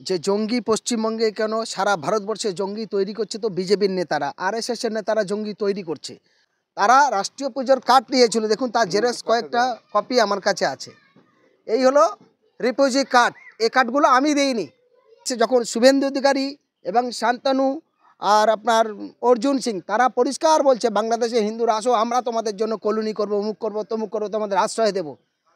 যে জঙ্গি পশ্চিমবঙ্গে কেন সারা ভারতবর্ষে জঙ্গি তৈরি করছে তো বিজেপির নেতারা, আরএসএসের নেতারা জঙ্গি তৈরি করছে। তারা রাষ্ট্রীয় পুজোর কার্ড নিয়েছিল, দেখুন তার জেরক্স কয়েকটা কপি আমার কাছে আছে। এই হলো রিফিউজি কার্ড। এই কার্ডগুলো আমি দিইনি। যখন শুভেন্দু অধিকারী এবং শান্তনু আর আপনার অর্জুন সিং তারা পরিষ্কার বলছে বাংলাদেশে হিন্দুরা আসো, আমরা তোমাদের জন্য কলোনি করবো, অমুক করবো, তমুক করবো, তোমাদের আশ্রয় দেবো,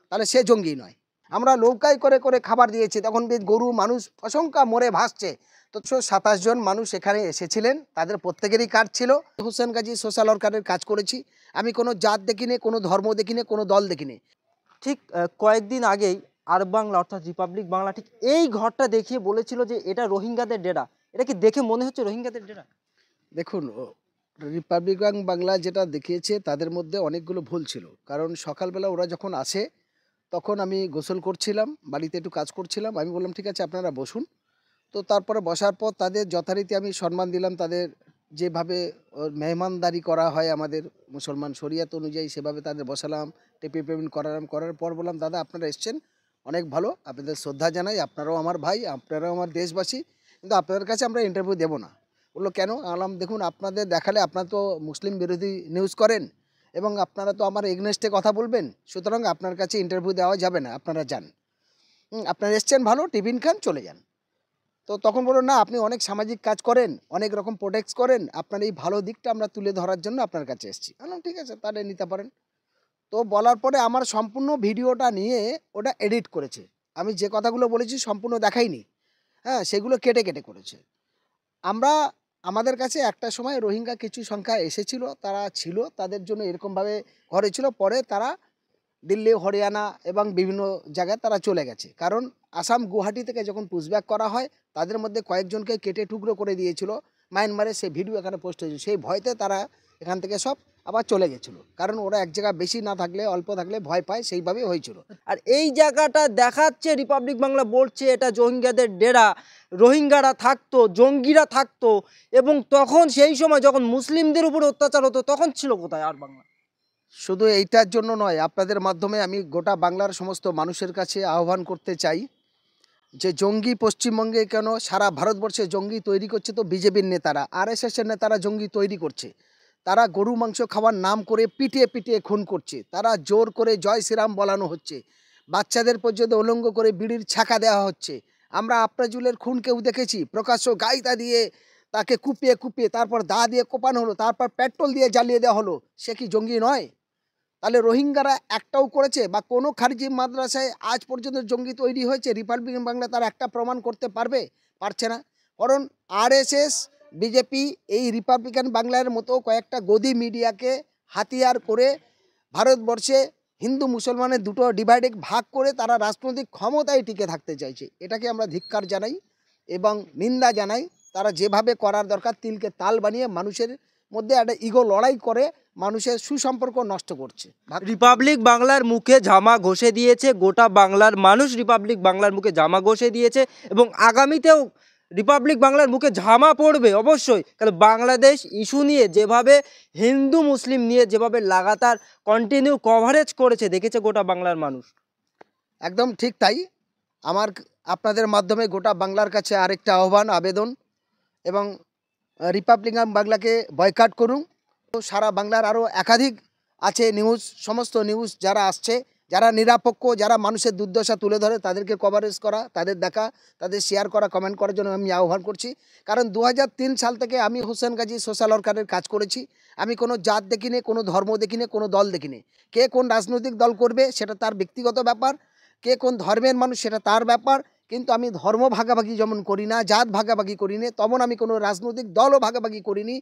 তাহলে সে জঙ্গি নয়। আমরা নৌকায় করে করে খাবার দিয়েছি, তখন গরু মানুষ অসংখ্য মরে ভাসছে। তো 27 জন মানুষ এখানে এসেছিলেন, তাদের প্রত্যেকেরই কার্ড ছিল। হোসেন গাজী সোশ্যাল ওয়ার্কারের কাজ করেছি। আমি কোনো জাত দেখিনি, কোনো ধর্ম দেখিনি, কোনো দল দেখিনি। ঠিক কয়েকদিন আগেই আর বাংলা অর্থাৎ রিপাবলিক বাংলা ঠিক এই ঘরটা দেখিয়ে বলেছিল যে এটা রোহিঙ্গাদের ডেরা। এটা কি দেখে মনে হচ্ছে রোহিঙ্গাদের ডেরা? দেখুন, রিপাবলিকান বাংলা যেটা দেখিয়েছে তাদের মধ্যে অনেকগুলো ভুল ছিল। কারণ সকালবেলা ওরা যখন আসে তখন আমি গোসল করছিলাম, বাড়িতে একটু কাজ করছিলাম। আমি বললাম ঠিক আছে আপনারা বসুন। তো তারপরে বসার পর তাদের যথারীতি আমি সম্মান দিলাম। তাদের যেভাবে মেহমানদারি করা হয় আমাদের মুসলমান শরিয়াত অনুযায়ী, সেভাবে তাদের বসালাম, টিপি পেমেন্ট করালাম। করার পর বললাম দাদা আপনারা এসছেন, অনেক ভালো, আপনাদের শ্রদ্ধা জানাই, আপনারাও আমার ভাই, আপনারাও আমার দেশবাসী, কিন্তু আপনাদের কাছে আমরা ইন্টারভিউ দেবো না। বললো কেন? বললাম দেখুন আপনাদের দেখালে আপনারা তো মুসলিম বিরোধী নিউজ করেন এবং আপনারা তো আমার এগনেস্টে কথা বলবেন, সুতরাং আপনার কাছে ইন্টারভিউ দেওয়া যাবে না, আপনারা যান। আপনারা এসছেন ভালো, টিফিন খান, চলে যান। তো তখন বললো না আপনি অনেক সামাজিক কাজ করেন, অনেক রকম প্রোটেক্ট করেন, আপনার এই ভালো দিকটা আমরা তুলে ধরার জন্য আপনার কাছে এসেছি। বললাম ঠিক আছে তাহলে নিতে পারেন। তো বলার পরে আমার সম্পূর্ণ ভিডিওটা নিয়ে ওটা এডিট করেছে। আমি যে কথাগুলো বলেছি সম্পূর্ণ দেখাইনি, হ্যাঁ, সেগুলো কেটে কেটে করেছে। আমরা আমাদের কাছে একটা সময় রোহিঙ্গা কিছু সংখ্যা এসেছিল, তারা ছিল, তাদের জন্য এরকমভাবে ঘরে ছিল। পরে তারা দিল্লি, হরিয়ানা এবং বিভিন্ন জায়গায় তারা চলে গেছে। কারণ আসাম গুয়াহাটি থেকে যখন পুশব্যাক করা হয় তাদের মধ্যে কয়েকজনকে কেটে টুকরো করে দিয়েছিল মায়ানমারে, সেই ভিডিও এখানে পোস্ট হয়েছিল। সেই ভয়তে তারা এখান থেকে সব আবার চলে গেছিলো। কারণ ওরা এক জায়গায় বেশি না থাকলে, অল্প থাকলে ভয় পায়, সেইভাবেই হয়েছিল। আর এই জায়গাটা দেখাচ্ছে রিপাবলিক বাংলা বলছে এটা রোহিঙ্গাদের ডেরা, রোহিঙ্গারা থাকতো, জঙ্গিরা থাকতো, এবং তখন সেই সময় যখন মুসলিমদের উপর অত্যাচার হতো তখন ছিল কোথায় আর বাংলা? শুধু এইটার জন্য নয়, আপনাদের মাধ্যমে আমি গোটা বাংলার সমস্ত মানুষের কাছে আহ্বান করতে চাই যে জঙ্গি পশ্চিমবঙ্গে কেন সারা ভারতবর্ষে জঙ্গি তৈরি করছে তো বিজেপির নেতারা, আরএসএসের নেতারা জঙ্গি তৈরি করছে। তারা গরু মাংস খাওয়ার নাম করে পিটিয়ে পিটিয়ে খুন করছে। তারা জোর করে জয় শ্রীরাম বলানো হচ্ছে। বাচ্চাদের পর্যন্ত উলঙ্গ করে বিড়ির ছাকা দেওয়া হচ্ছে। আমরা আফরাজুলের খুন কেউ দেখেছি? প্রকাশ্য গাইতা দিয়ে তাকে কুপিয়ে কুপিয়ে তারপর দা দিয়ে কোপানো হলো, তারপর পেট্রোল দিয়ে জ্বালিয়ে দেওয়া হলো। সে কি জঙ্গি নয়? তাহলে রোহিঙ্গারা একটাও করেছে বা কোনো খারিজি মাদ্রাসায় আজ পর্যন্ত জঙ্গি তৈরি হয়েছে রিপাবলিকান বাংলা তার একটা প্রমাণ করতে পারবে? পারছে না। কারণ আরএসএস, বিজেপি এই রিপাবলিকান বাংলার মতো কয়েকটা গদি মিডিয়াকে হাতিয়ার করে ভারতবর্ষে হিন্দু মুসলমানের দুটো ডিভাইডে ভাগ করে তারা রাজনৈতিক ক্ষমতায় টিকে থাকতে চাইছে। এটাকে আমরা ধিক্কার জানাই এবং নিন্দা জানাই। তারা যেভাবে করার দরকার তিলকে তাল বানিয়ে মানুষের মধ্যে একটা ইগো লড়াই করে মানুষের সুসম্পর্ক নষ্ট করছে। রিপাবলিক বাংলার মুখে জামা ঘষে দিয়েছে, গোটা বাংলার মানুষ রিপাবলিক বাংলার মুখে জামা ঘষে দিয়েছে, এবং আগামীতেও রিপাবলিক বাংলার মুখে জামা পড়বে অবশ্যই। কারণ বাংলাদেশ ইস্যু নিয়ে যেভাবে হিন্দু মুসলিম নিয়ে যেভাবে লাগাতার কন্টিনিউ কভারেজ করেছে দেখেছে গোটা বাংলার মানুষ। একদম ঠিক তাই। আমার আপনাদের মাধ্যমে গোটা বাংলার কাছে আরেকটা আহ্বান, আবেদন, এবং রিপাবলিকান বাংলাকে বয়কট করুন। সারা বাংলার আরও একাধিক আছে নিউজ, সমস্ত নিউজ যারা আসছে, যারা নিরপেক্ষ, যারা মানুষের দুর্দশা তুলে ধরে তাদেরকে কভারেজ করা, তাদের দেখা, তাদের শেয়ার করা, কমেন্ট করার জন্য আমি আহ্বান করছি। কারণ 2003 সাল থেকে আমি হোসেন গাজী সোশ্যাল ওয়ার্কারের কাজ করেছি। আমি কোনো জাত দেখিনি, কোনো ধর্ম দেখিনি, কোনো দল দেখিনি। কে কোন রাজনৈতিক দল করবে সেটা তার ব্যক্তিগত ব্যাপার, কে কোন ধর্মের মানুষ সেটা তার ব্যাপার। কিন্তু আমি ধর্ম ভাগাভাগি যেমন করি না, জাত ভাগাভাগি করি না, তেমন আমি কোনো রাজনৈতিক দলও ভাগাভাগি করিনি।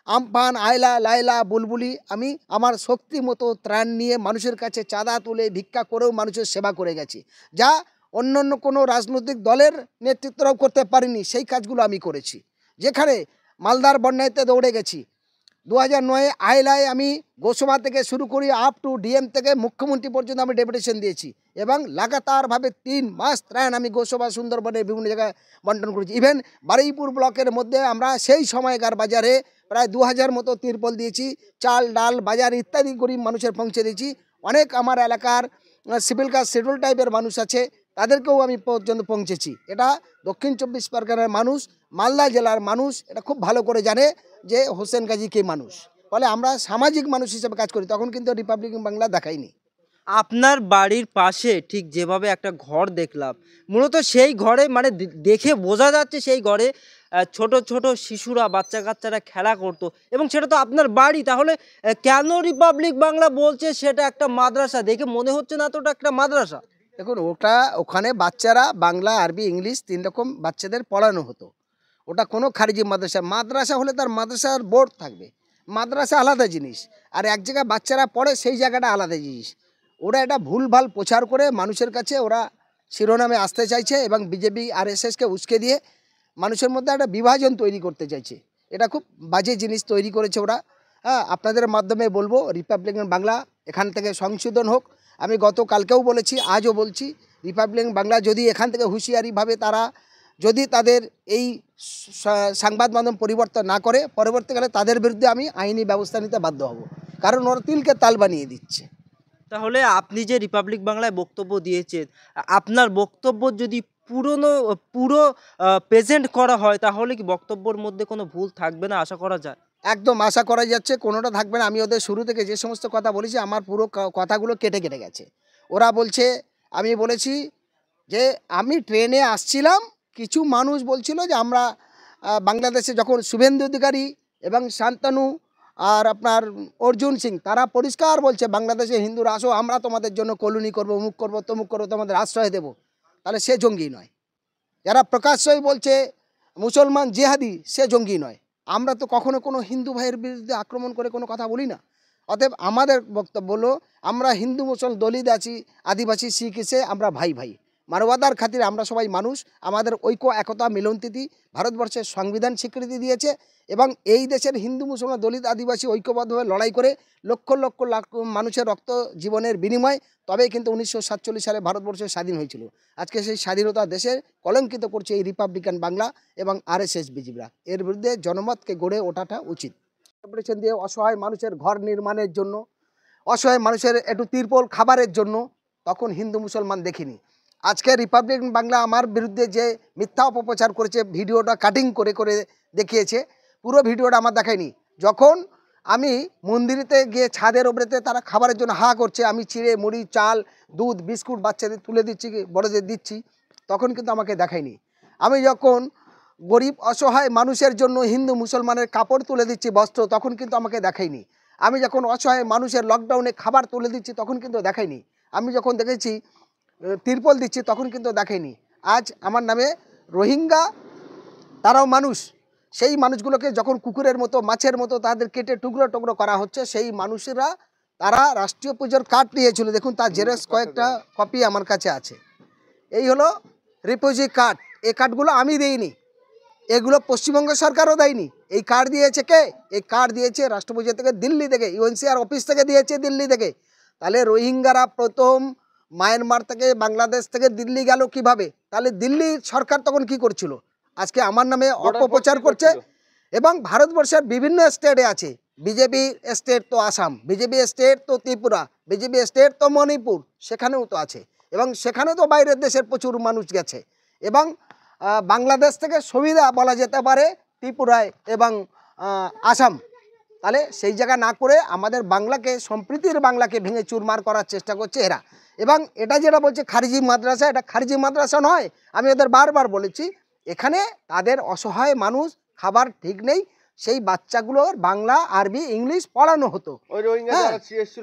আমফান, আয়লা, লায়লা, বুলবুলি, আমি আমার শক্তি মতো ত্রাণ নিয়ে মানুষের কাছে চাঁদা তুলে ভিক্ষা করেও মানুষের সেবা করে গেছি, যা অন্য অন্য কোনো রাজনৈতিক দলের নেতৃত্বরাও করতে পারিনি। সেই কাজগুলো আমি করেছি। যেখানে মালদার বন্যাতে দৌড়ে গেছি, 2009 আইলায় আমি গোসভা থেকে শুরু করি আপ টু ডিএম থেকে মুখ্যমন্ত্রী পর্যন্ত আমি ডেপুটেশন দিয়েছি, এবং লাগাতারভাবে 3 মাস ত্রাণ আমি গোসভা সুন্দরবনে বিভিন্ন জায়গায় বন্টন করেছি। ইভেন বারুইপুর ব্লকের মধ্যে আমরা সেই সময়কার বাজারে প্রায় 2000 মতো তিরপল দিয়েছি, চাল ডাল বাজার ইত্যাদি গরিব মানুষের পৌঁছে দিয়েছি। অনেক আমার এলাকার সিভিল কাস্ট শিডিউল টাইপের মানুষ আছে, তাদেরকেও আমি পর্যন্ত পৌঁছেছি। এটা দক্ষিণ 24 পরগনার মানুষ, মালদা জেলার মানুষ এটা খুব ভালো করে জানে যে হোসেন গাজী কে মানুষ। ফলে আমরা সামাজিক মানুষ হিসেবে কাজ করি, তখন কিন্তু রিপাবলিকান বাংলা দেখাইনি। আপনার বাড়ির পাশে ঠিক যেভাবে একটা ঘর দেখলাম, মূলত সেই ঘরে মানে দেখে বোঝা যাচ্ছে সেই ঘরে ছোট ছোট শিশুরা বাচ্চা কাচ্চারা খেলা করতো এবং সেটা তো আপনার বাড়ি। তাহলে কেন রিপাবলিক বাংলা বলছে সেটা একটা মাদ্রাসা? দেখে মনে হচ্ছে না তো ওটা একটা মাদ্রাসা। দেখুন ওখানে বাচ্চারা বাংলা, আরবি, ইংলিশ 3 রকম বাচ্চাদের পড়ানো হতো। ওটা কোনো খারিজি মাদ্রাসা। মাদ্রাসা হলে তার মাদ্রাসার বোর্ড থাকবে। মাদ্রাসা আলাদা জিনিস, আর এক জায়গায় বাচ্চারা পড়ে সেই জায়গাটা আলাদা জিনিস। ওরা এটা ভুলভাল প্রচার করে মানুষের কাছে ওরা শিরোনামে আসতে চাইছে এবং বিজেপি আরএসএসকে উস্কে দিয়ে মানুষের মধ্যে একটা বিভাজন তৈরি করতে চাইছে। এটা খুব বাজে জিনিস তৈরি করেছে ওরা। হ্যাঁ, আপনাদের মাধ্যমে বলবো রিপাবলিকান বাংলা এখান থেকে সংশোধন হোক। আমি গতকালকেও বলেছি, আজও বলছি, রিপাবলিকান বাংলা যদি এখান থেকে হুঁশিয়ারিভাবে তারা যদি তাদের এই সংবাদ মাধ্যম পরিবর্তন না করে, পরবর্তীকালে তাদের বিরুদ্ধে আমি আইনি ব্যবস্থা নিতে বাধ্য হব, কারণ ওরা তিলকে তাল বানিয়ে দিচ্ছে। তাহলে আপনি যে রিপাবলিক বাংলায় বক্তব্য দিয়েছেন, আপনার বক্তব্য যদি পুরো প্রেজেন্ট করা হয় তাহলে কি বক্তব্যের মধ্যে কোনো ভুল থাকবে না আশা করা যায়? একদম আশা করা যাচ্ছে কোনোটা থাকবে না। আমি ওদের শুরু থেকে যে সমস্ত কথা বলেছি আমার পুরো কথাগুলো কেটে কেটে গেছে। ওরা বলছে, আমি বলেছি যে আমি ট্রেনে আসছিলাম, কিছু মানুষ বলছিল যে আমরা বাংলাদেশে যখন শুভেন্দু অধিকারী এবং শান্তনু আর আপনার অর্জুন সিং তারা পরিষ্কার বলছে বাংলাদেশে হিন্দুরা আসো, আমরা তোমাদের জন্য কলোনি করবো, অমুক করবো, তমুক করবো, তোমাদের আশ্রয় দেবো, তাহলে সে জঙ্গি নয়। যারা প্রকাশ্যই বলছে মুসলমান জিহাদি, সে জঙ্গি নয়। আমরা তো কখনো কোনো হিন্দু ভাইয়ের বিরুদ্ধে আক্রমণ করে কোনো কথা বলি না। অতএব আমাদের বক্তব্য হলো আমরা হিন্দু মুসল দলিত আছি, আদিবাসী শিখ এসে আমরা ভাই ভাই, মানবতার খাতিরে আমরা সবাই মানুষ। আমাদের ঐক্য একতা মিলনতীতি ভারতবর্ষের সংবিধান স্বীকৃতি দিয়েছে এবং এই দেশের হিন্দু মুসলমান দলিত আদিবাসী ঐক্যবদ্ধভাবে লড়াই করে লক্ষ লক্ষ লাখ মানুষের রক্ত জীবনের বিনিময় তবেই কিন্তু 1947 সালে ভারতবর্ষ স্বাধীন হয়েছিল। আজকে সেই স্বাধীনতা দেশের কলঙ্কিত করছে এই রিপাবলিকান বাংলা এবং আরএসএস বিজেপিরা। এর বিরুদ্ধে জনমতকে গড়ে ওঠাটা উচিত। অপারেশন দিয়ে অসহায় মানুষের ঘর নির্মাণের জন্য, অসহায় মানুষের একটু তিরপল খাবারের জন্য তখন হিন্দু মুসলমান দেখিনি। আজকে রিপাবলিকান বাংলা আমার বিরুদ্ধে যে মিথ্যা অপপ্রচার করেছে, ভিডিওটা কাটিং করে করে দেখিয়েছে, পুরো ভিডিওটা আমার দেখায়নি। যখন আমি মন্দিরেতে গিয়ে ছাদের ওপরেতে তারা খাবারের জন্য হা করছে, আমি চিড়ে মুড়ি চাল দুধ বিস্কুট বাচ্চাদের তুলে দিচ্ছি, বড়দের দিচ্ছি, তখন কিন্তু আমাকে দেখায়নি। আমি যখন গরিব অসহায় মানুষের জন্য হিন্দু মুসলমানের কাপড় তুলে দিচ্ছি, বস্ত্র, তখন কিন্তু আমাকে দেখায়নি। আমি যখন অসহায় মানুষের লকডাউনে খাবার তুলে দিচ্ছি তখন কিন্তু দেখায়নি। আমি যখন দেখেছি তিরপল দিচ্ছি তখন কিন্তু দেখায়নি। আজ আমার নামে রোহিঙ্গা, তারাও মানুষ, সেই মানুষগুলোকে যখন কুকুরের মতো মাছের মতো তাদের কেটে টুকরো টুকরো করা হচ্ছে, সেই মানুষেরা তারা রাষ্ট্রীয় পুজোর কার্ড নিয়েছিল, দেখুন তার জেরক্স কয়েকটা কপি আমার কাছে আছে। এই হলো রিফিউজি কার্ড। এই কার্ডগুলো আমি দিইনি, এগুলো পশ্চিমবঙ্গ সরকারও দেয়নি। এই কার্ড দিয়েছে কে? এই কার্ড দিয়েছে রাষ্ট্রপতি থেকে, দিল্লি থেকে, ইউএনসিআর অফিস থেকে দিয়েছে, দিল্লি থেকে। তাহলে রোহিঙ্গারা প্রথম মায়ানমার থেকে বাংলাদেশ থেকে দিল্লি গেল কিভাবে? তাহলে দিল্লির সরকার তখন কি করছিল? আজকে আমার নামে অপপ্রচার করছে। এবং ভারতবর্ষের বিভিন্ন স্টেটে আছে, বিজেপি স্টেট তো আসাম, বিজেপি স্টেট তো ত্রিপুরা, বিজেপি স্টেট তো মণিপুর, সেখানেও তো আছে এবং সেখানে তো বাইরের দেশের প্রচুর মানুষ গেছে। এবং বাংলাদেশ থেকে সুবিধা বলা যেতে পারে ত্রিপুরায় এবং আসাম। তাহলে সেই জায়গা না করে আমাদের বাংলাকে, সম্প্রীতির বাংলাকে ভেঙে চুরমার করার চেষ্টা করছে এরা। এবং এটা যেটা বলছে খারিজি মাদ্রাসা, এটা খারিজি মাদ্রাসা নয়। আমি ওদের বারবার বলেছি এখানে তাদের অসহায় মানুষ, খাবার ঠিক নেই, সেই বাচ্চাগুলোর বাংলা আরবি ইংলিশ পড়ানো হতো।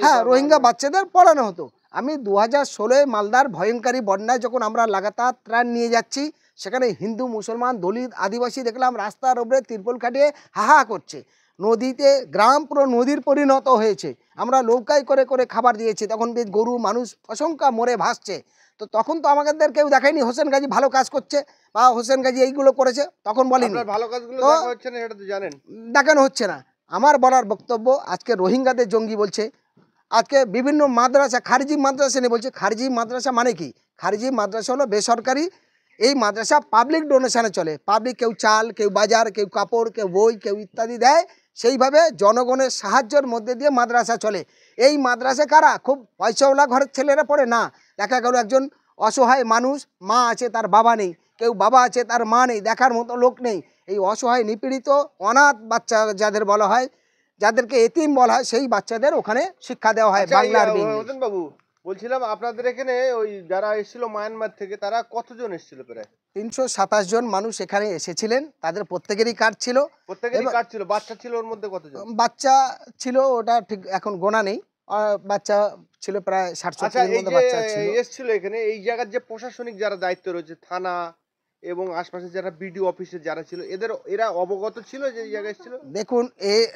হ্যাঁ, রোহিঙ্গা বাচ্চাদের পড়ানো হতো। আমি 2016 মালদার ভয়ঙ্করী বন্যায় যখন আমরা লাগাতার ত্রাণ নিয়ে যাচ্ছি, সেখানে হিন্দু মুসলমান দলিত আদিবাসী দেখলাম রাস্তার ওপরে তিরপল খাটিয়ে হাহা করছে। নদীতে গ্রাম পুরো নদীর পরিণত হয়েছে। আমরা নৌকায় করে করে খাবার দিয়েছি, তখন গরু মানুষ অসংখ্য মরে ভাসছে। তো তখন তো আমাদের কেউ দেখায়নি হোসেন গাজী ভালো কাজ করছে বা হোসেন গাজী এইগুলো করেছে, তখন বলিনি। ভালো কাজগুলো হচ্ছে না, এটা তো জানেন, দেখানো হচ্ছে না। আমার বলার বক্তব্য, আজকে রোহিঙ্গাদের জঙ্গি বলছে, আজকে বিভিন্ন মাদ্রাসা খারিজি মাদ্রাসা নিয়ে বলছে। খারিজি মাদ্রাসা মানে কি? খারিজি মাদ্রাসা হলো বেসরকারি, এই মাদ্রাসা পাবলিক ডোনেশনে চলে। পাবলিক, কেউ চাল, কেউ বাজার, কেউ কাপড়, কেউ বই, কেউ ইত্যাদি দেয়, সেইভাবে জনগণের সাহায্যের মধ্যে দিয়ে মাদ্রাসা চলে। এই মাদ্রাসা কারা? খুব পয়সাওয়ালা ঘরের ছেলেরা পড়ে না। দেখা গেল একজন অসহায় মানুষ, মা আছে তার বাবা নেই, কেউ বাবা আছে তার মা নেই, দেখার মতো লোক নেই, এই অসহায় নিপীড়িত অনাথ বাচ্চা যাদের বলা হয়, যাদেরকে এতিম বলা হয়, সেই বাচ্চাদের ওখানে শিক্ষা দেওয়া হয় আচ্ছা, বাংলা আর ইংলিশ। রতন বাবু, বলছিলাম আপনাদের এখানে ওই যারা এসেছিল মায়ানমার থেকে, তারা কতজন এসেছিল? প্রায় 327 জন মানুষ এখানে এসেছিলেন, তাদের প্রত্যেকেরই কার্ড ছিল। প্রত্যেকেরই এবার- কার্ড ছিল? বাচ্চা ছিল ওর মধ্যে কতজন? বাচ্চা ছিল ওটা ঠিক এখন গোনা নেই, বাচ্চা ছিল প্রায় 60-70 আচ্ছা, এর এই মতো যে বাচ্চা ছিল। এসেছিল এখানে, এই জায়গার যে প্রশাসনিক যারা দায়িত্ব রয়েছে, থানা এবং আশপাশে যারা বিডিও অফিসে যারা ছিল, এরা অবগত ছিল যে এই জায়গায় এসেছিল? দেখুন,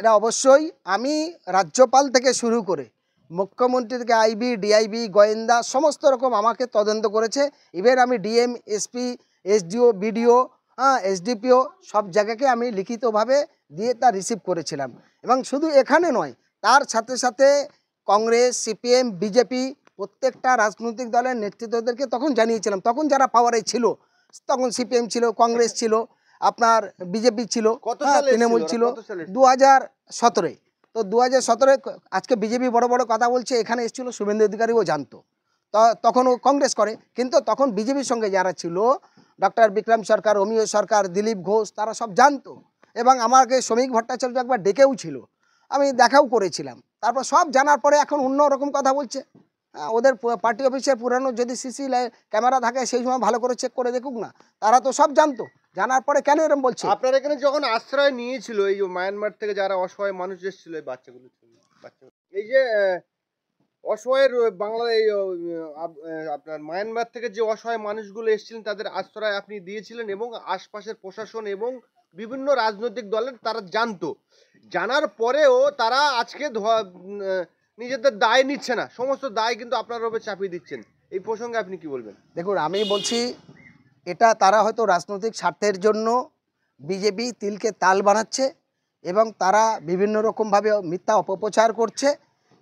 এরা অবশ্যই, আমি রাজ্যপাল থেকে শুরু করে মুখ্যমন্ত্রী থেকে আইবি, ডিআইবি, গোয়েন্দা সমস্ত রকম আমাকে তদন্ত করেছে। ইভেন আমি DM, SP, SDO, BDO, SDPO সব জায়গাকে আমি লিখিতভাবে দিয়ে তা রিসিভ করেছিলাম। এবং শুধু এখানে নয়, তার সাথে সাথে কংগ্রেস, সিপিএম, বিজেপি প্রত্যেকটা রাজনৈতিক দলের নেতৃত্বদেরকে তখন জানিয়েছিলাম। তখন যারা পাওয়ারে ছিল, তখন সিপিএম ছিল, কংগ্রেস ছিল, আপনার বিজেপি ছিল, কত সালে তৃণমূল এসেছিল ছিল। ওরা? কত সালে এসেছিল? 2017-এ, তো 2017-এ আজকে বিজেপি বড় বড় কথা বলছে, এখানে এসেছিল শুভেন্দু অধিকারীও জানতো, তখন ও কংগ্রেস করে, কিন্তু তখন বিজেপির সঙ্গে যারা ছিল, ডক্টর বিক্রম সরকার, অমিয় সরকার, দিলীপ ঘোষ, তারা সব জানতো। এবং আমাকে শ্রমিক ভট্টাচার্য একবার ডেকেও ছিল, আমি দেখাও করেছিলাম। তারপর সব জানার পরে এখন অন্য রকম কথা বলছে। ওদের পার্টি অফিসের পুরানো যদি সিসি ক্যামেরা থাকে, সেই সময় ভালো করে চেক করে দেখুক না, তারা তো সব জানতো। জানার পরে কেন এরকম বলছে? আপনার এখানে যখন আশ্রয় নিয়েছিল এই যে মায়ানমার থেকে যারা অসহায় মানুষ এসেছিল, এই বাচ্চাগুলো, এই যে অসহায়ের বাংলা, এই আপনার মায়ানমার থেকে যে অসহায় মানুষগুলো এসেছিলেন, তাদের আশ্রয় আপনি দিয়েছিলেন এবং আশপাশের প্রশাসন এবং বিভিন্ন রাজনৈতিক দলের তারা জানতো। জানার পরেও তারা আজকে নিজেদের দায় নিচ্ছে না, সমস্ত দায় কিন্তু আপনার উপরে চাপিয়ে দিচ্ছেন। এই প্রসঙ্গে আপনি কি বলবেন? দেখুন, আমি বলছি, এটা তারা হয়তো রাজনৈতিক স্বার্থের জন্য বিজেপি তিলকে তাল বানাচ্ছে এবং তারা বিভিন্ন রকমভাবে মিথ্যা অপপ্রচার করছে।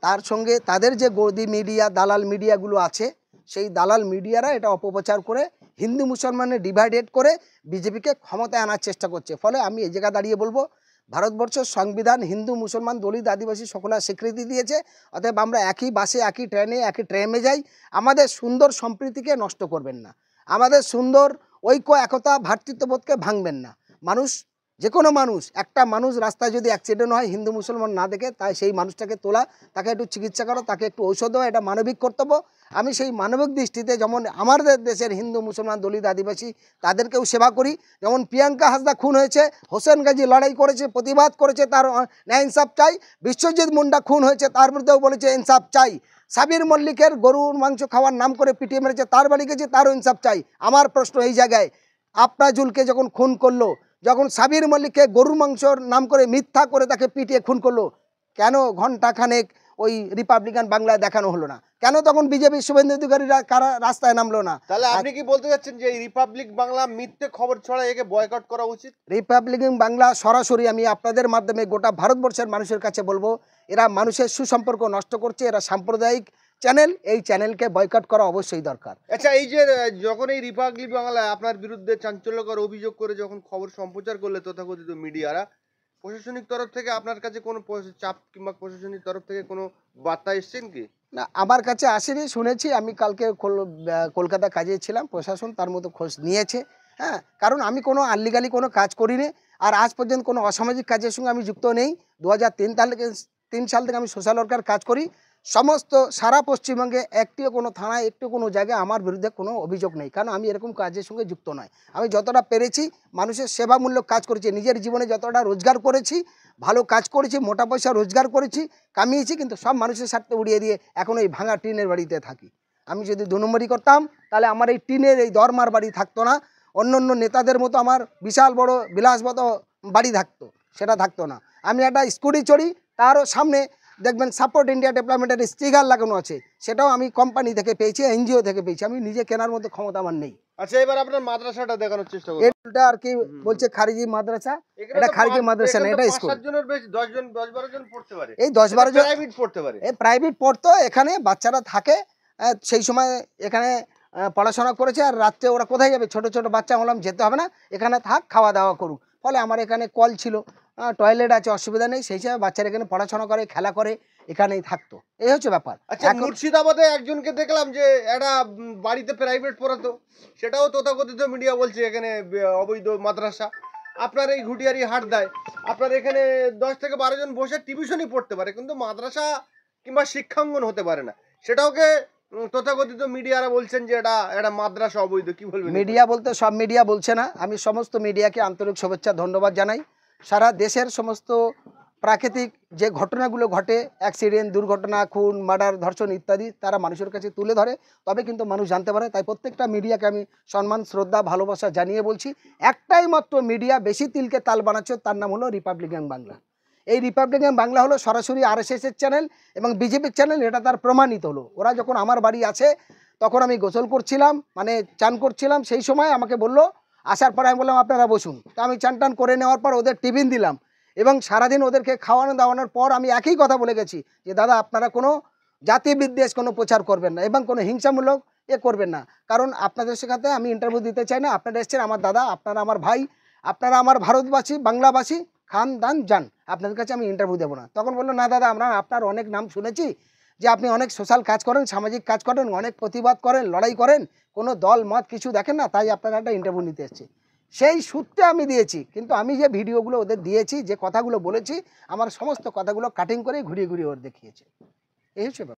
তার সঙ্গে তাদের যে গদি মিডিয়া, দালাল মিডিয়াগুলো আছে, সেই দালাল মিডিয়ারা এটা অপপ্রচার করে হিন্দু মুসলমানের ডিভাইডেড করে বিজেপিকে ক্ষমতায় আনার চেষ্টা করছে। ফলে আমি এই জায়গা দাঁড়িয়ে বলবো, ভারতবর্ষের সংবিধান হিন্দু মুসলমান দলিত আদিবাসী সকলের স্বীকৃতি দিয়েছে। অতএব আমরা একই বাসে, একই ট্রেনে, একই ট্রেনে যাই। আমাদের সুন্দর সম্প্রীতিকে নষ্ট করবেন না, আমাদের সুন্দর ঐক্য, একতা, ভ্রাতৃত্ববোধকে ভাঙবেন না। মানুষ, যে কোনো মানুষ, একটা মানুষ রাস্তায় যদি অ্যাক্সিডেন্ট হয় হিন্দু মুসলমান না দেখে, তাই সেই মানুষটাকে তোলা, তাকে একটু চিকিৎসা করো, তাকে একটু ঔষধ দেওয়া, এটা মানবিক কর্তব্য। আমি সেই মানবিক দৃষ্টিতে যেমন আমাদের দেশের হিন্দু মুসলমান দলিত আদিবাসী তাদেরকেও সেবা করি। যেমন প্রিয়াঙ্কা হাসদা খুন হয়েছে, হোসেন গাজী লড়াই করেছে, প্রতিবাদ করেছে, তার ন্যায় ইনসাফ চাই। বিশ্বজিৎ মুন্ডা খুন হয়েছে, তার বিরুদ্ধেও বলেছে ইনসাফ চাই। সাবির মল্লিকের গরুর মাংস খাওয়ার নাম করে পিটিয়ে মেরেছে, তার বাড়ি গেছে, তারও ইনসাফ চাই। আমার প্রশ্ন এই জায়গায়, আফরাজুলকে যখন খুন করলো, যখন সাবির মল্লিককে গরুর মাংসর নাম করে মিথ্যা করে তাকে পিটিয়ে খুন করলো, কেন ঘন্টাখানেক ওই রিপাবলিকান বাংলায় দেখানো হলো না? কেন তখন বিজেপি শুভেন্দু অধিকারীরা কারা রাস্তায় নামলো না? তাহলে আপনি কি বলতে চাচ্ছেন যে এই রিপাবলিক বাংলা মিথ্যে খবর ছড়ায়, একে বয়কট করা উচিত? রিপাবলিকান বাংলা সরাসরি আমি আপনাদের মাধ্যমে গোটা ভারতবর্ষের মানুষের কাছে বলবো, এরা মানুষের সুসম্পর্ক নষ্ট করছে, এরা সাম্প্রদায়িক চ্যানেল, এই চ্যানেলকে বয়কট করা অবশ্যই দরকার। আচ্ছা, এই যে যখন এই রিপাবলিক বাংলায় আপনার বিরুদ্ধে চাঞ্চল্যকর অভিযোগ করে যখন খবর সম্প্রচার করলে তথাকথিত মিডিয়ারা, প্রশাসনিক তরফ থেকে আপনার কাছে কোনো চাপ কিংবা প্রশাসনিক তরফ থেকে কোনো বার্তা এসছেন কি? না, আমার কাছে আসেনি, শুনেছি। আমি কালকে কলকাতা কাজে ছিলাম, প্রশাসন তার মতো খোঁজ নিয়েছে। হ্যাঁ, কারণ আমি কোনো আনলিগালি কোনো কাজ করিনি, আর আজ পর্যন্ত কোনো অসামাজিক কাজের সঙ্গে আমি যুক্ত নেই। 2003 সাল থেকে আমি সোশ্যাল ওয়ার্কার কাজ করি। সমস্ত সারা পশ্চিমবঙ্গে একটিও কোনো থানায়, একটু কোনো জায়গায় আমার বিরুদ্ধে কোনো অভিযোগ নেই, কারণ আমি এরকম কাজের সঙ্গে যুক্ত নয়। আমি যতটা পেরেছি মানুষের সেবামূলক কাজ করেছি, নিজের জীবনে যতটা রোজগার করেছি, ভালো কাজ করেছি, মোটা পয়সা রোজগার করেছি, কামিয়েছি, কিন্তু সব মানুষের স্বার্থে উড়িয়ে দিয়ে এখন এই ভাঙা টিনের বাড়িতে থাকি। আমি যদি 2 নম্বরই করতাম, তাহলে আমার এই টিনের এই দরমার বাড়ি থাকতো না। অন্য অন্য নেতাদের মতো আমার বিশাল বড় বিলাসবত বাড়ি থাকতো, সেটা থাকতো না। আমি একটা স্কুটি চড়ি, তারও সামনে দেখবেন সাপোর্ট ইন্ডিয়া ডেভেলপমেন্টের স্টিকার লাগানো আছে, সেটাও আমি কোম্পানি থেকে পেয়েছি, এনজিও থেকে পেয়েছি। আমি নিজে কেনার মতো ক্ষমতা আমার নেই। আচ্ছা, এবার আপনার মাদ্রাসাটা দেখানোর চেষ্টা করুন। এটা আর কি বলছে খারিজি মাদ্রাসা, এটা খারিজি মাদ্রাসা না, এটা স্কুল। 5-7 জনের বেশি, 10 জন 10-12 জন পড়তে পারে, এই 10-12 জন প্রাইভেট পড়তে পারে। এই প্রাইভেট পড়তো, এখানে বাচ্চারা থাকে। সেই সময় এখানে পড়াশোনা করেছে, আর রাত্রে ওরা কোথায় যাবে? ছোট ছোট বাচ্চা, বললাম যেতে হবে না, এখানে থাক, খাওয়া দাওয়া করুক। ফলে আমার এখানে কল ছিল, টয়লেট আছে, অসুবিধা নেই, সেই হিসাবে বাচ্চারা এখানে পড়াশোনা করে, খেলা করে, এখানেই থাকতো। এই হচ্ছে ব্যাপার। আচ্ছা, এখন মুর্শিদাবাদে একজনকে দেখলাম যে একটা বাড়িতে প্রাইভেট পড়াতো, সেটাও তথাকথিত মিডিয়া বলছে এখানে অবৈধ মাদ্রাসা। আপনার এই ঘুটিয়ারি হাট দেয়, আপনার এখানে 10 থেকে 12 জন বসে টিউশনই পড়তে পারে, কিন্তু মাদ্রাসা কিংবা শিক্ষাঙ্গন হতে পারে না। সেটাওকে তথাকথিত মিডিয়ারা বলছেন যে এটা একটা মাদ্রাসা অবৈধ। কি বলবেন? মিডিয়া বলতে সব মিডিয়া বলছে না, আমি সমস্ত মিডিয়াকে আন্তরিক শুভেচ্ছা ধন্যবাদ জানাই। সারা দেশের সমস্ত প্রাকৃতিক যে ঘটনাগুলো ঘটে, অ্যাক্সিডেন্ট, দুর্ঘটনা, খুন, মার্ডার, ধর্ষণ ইত্যাদি, তারা মানুষের কাছে তুলে ধরে, তবে কিন্তু মানুষ জানতে পারে। তাই প্রত্যেকটা মিডিয়াকে আমি সম্মান, শ্রদ্ধা, ভালোবাসা জানিয়ে বলছি, একটাই মাত্র মিডিয়া বেশি তিলকে তাল বানাচ্ছে, তার নাম হলো রিপাবলিকান বাংলা। এই রিপাবলিকান বাংলা হলো সরাসরি আরএসএসের চ্যানেল এবং বিজেপির চ্যানেল, এটা তার প্রমাণিত হলো। ওরা যখন আমার বাড়ি আছে তখন আমি গোসল করছিলাম, মানে চান করছিলাম, সেই সময় আমাকে বললো, আসার পরে আমি বললাম আপনারা বসুন। তো আমি চান টান করে নেওয়ার পর ওদের টিফিন দিলাম এবং সারাদিন ওদেরকে খাওয়ানো দাওয়ানোর পর আমি একই কথা বলে গেছি যে দাদা, আপনারা কোনো জাতি বিদ্বেষ কোনো প্রচার করবেন না এবং কোনো হিংসামূলক করবেন না, কারণ আপনাদের সাথে আমি ইন্টারভিউ দিতে চাই না। আপনারা এসছেন আমার দাদা, আপনারা আমার ভাই, আপনারা আমার ভারতবাসী, বাংলাভাষী, খান দান যান, আপনাদের কাছে আমি ইন্টারভিউ দেবো না। তখন বললো, না দাদা, আমরা আপনার অনেক নাম শুনেছি যে আপনি অনেক সোশ্যাল কাজ করেন, সামাজিক কাজ করেন, অনেক প্রতিবাদ করেন, লড়াই করেন, কোনো দল মত কিছু দেখেন না, তাই আপনারা একটা ইন্টারভিউ নিতে এসেছি। সেই সূত্রে আমি দিয়েছি, কিন্তু আমি যে ভিডিওগুলো ওদের দিয়েছি, যে কথাগুলো বলেছি, আমার সমস্ত কথাগুলো কাটিং করে ঘুরিয়ে ঘুরিয়ে ওর দেখিয়েছে। এই হচ্ছে ব্যাপার।